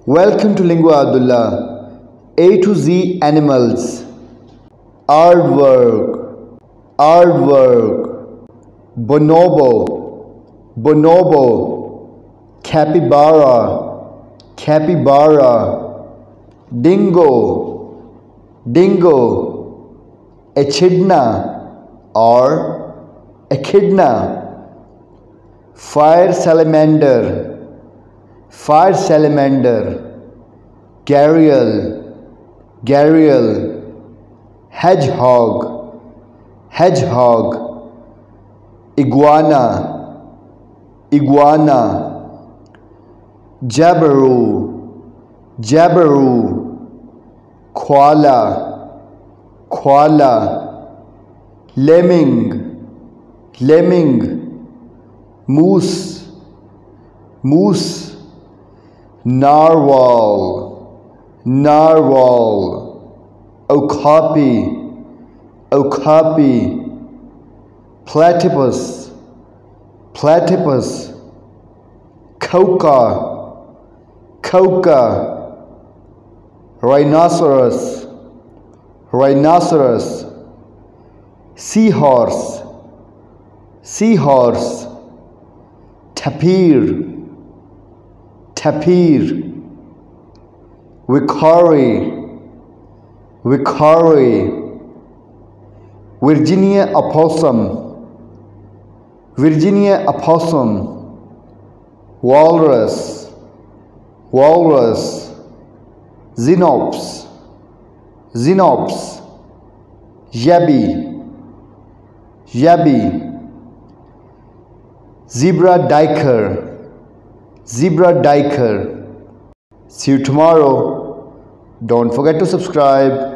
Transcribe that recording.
Welcome to Lingua Abdullah. A to Z animals. Aardvark, aardvark. Bonobo, bonobo. Capybara, capybara. Dingo, dingo. Echidna or echidna. Fire salamander, fire salamander. Gharial, gharial. Hedgehog, hedgehog. Iguana, iguana. Jabiru, jabiru. Koala, koala. Lemming, lemming. Moose, moose. Narwhal, narwhal. Okapi, okapi. Platypus, platypus. Quokka, quokka. Rhinoceros, rhinoceros. Seahorse, seahorse. Tapir, tapir. Vicari, vicari. Virginia opossum, Virginia opossum. Walrus, walrus. Xenops, xenops. Yabby, yabby. Zebra duiker, zebra duiker. See you tomorrow. Don't forget to subscribe.